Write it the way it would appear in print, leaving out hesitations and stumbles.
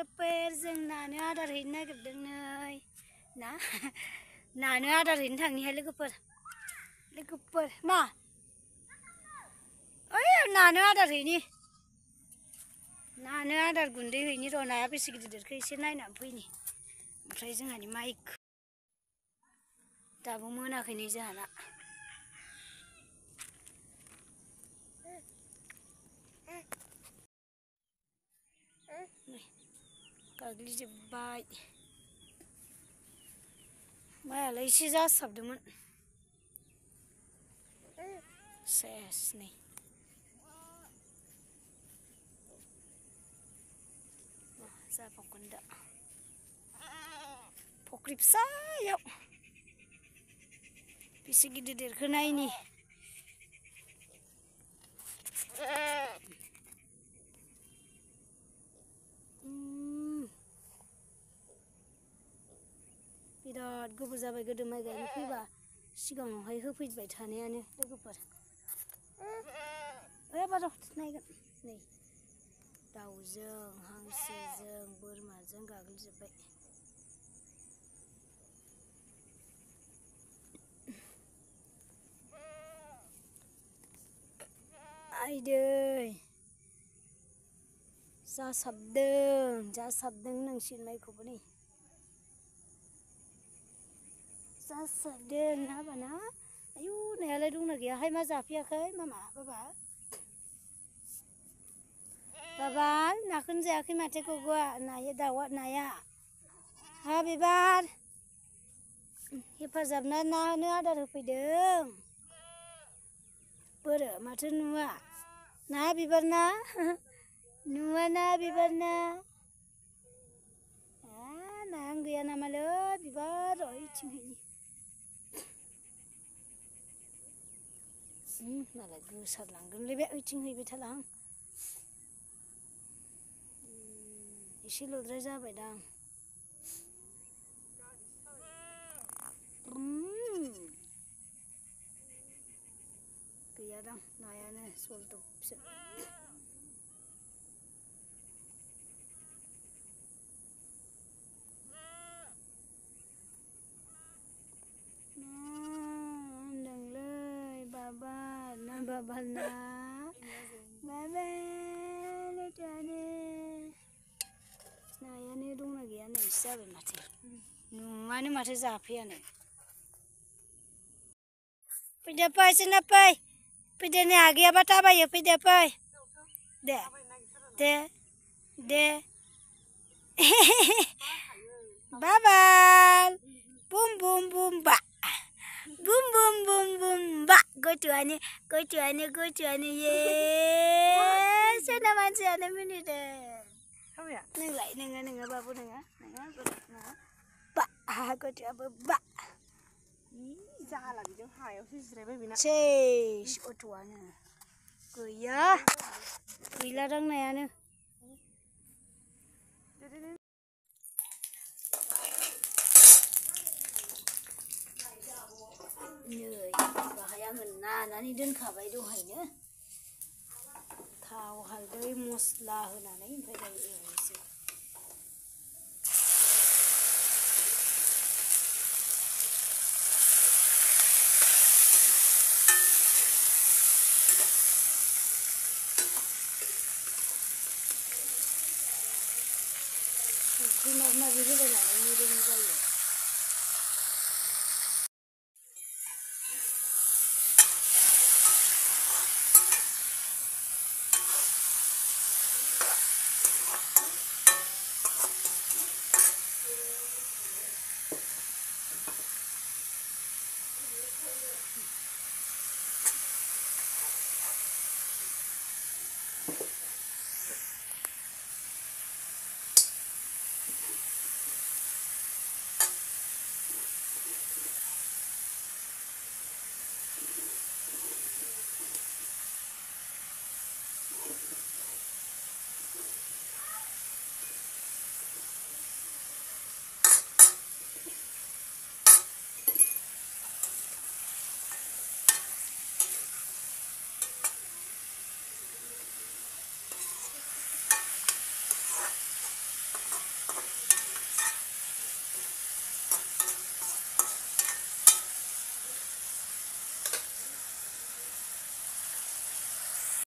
लोगोफोर जों नानो आदार हैनो नागिरदों नै ना नानो आदार हैनो थांनिहाय लोगोफोर मा ओइ नानो आदार हैनि नानो आदार गुन्दै हैनि र' नाया बेसे गिदिर देरखो एसे नायनानै फैनि ओमफ्राय जोंहानि माइखौ दाबो मोनाखै नै जोंहाना गाग्लिजोब्बाय माइयालाय एसे जासाबदोंमोन सेस नै जाबावगोन दा फख्रि फिसायाव बेसे गिदिर देरखो नायनि बिराद गोबाव जाबाय गोदो माइ गायनो फैबा सिगाङावहाय होफैबाय थानायानो लोगोफोर बार' नायगोन नै दाउजों हांसोजों बोरमाजों गाग्लिजोब्बाय आइदै जासाबदों नांसिगोन माइखौबो नै जासाबदों हाबाना आयु नायालाय दंना गैयाहाय मा जाफैयाखै मामा बाबा नाखौनो जायाखै माथो गग'आ नाया हा बिबार हेफाजाब नानो आदार होफैदों बोरो माथो नुवा ना बिबार ना नुवा ना बिबार ना नायानो गैया नामालै बिबार ओइथिं हैनि मालाय गोसारलांगोनलै बे ओइथिं हैबाय थालां एसेल'द्राय जाबायदां गैयादां नायानो सलदबसो बाबाल ना नायानो दंना गैया नै एसे जाबाय माथो नुवानो माथो जाफैयानो फैदो फै जोंना फैदो नै आगैयाबा थाबायो फैदो फै दे बाबाल बुम बुम बुम बा बुम बुम बुम बुम बा गथ'आनो ये सोरना मानसियानो मिनिदों नोङो बाबु नोङो बा गथ'आबो बा जाला बिजों हायावसो जिरायबाय बेना सेस गथ'आनो गैलादां नायानो नै बाहाय आङो नानानै दोनखाबाय दहायनो थाव हालदै मस्ला होनानै ओमफ्राय दायो एवनोसै संख्रि माबा माबि होबाय नालाय मोदोम जायो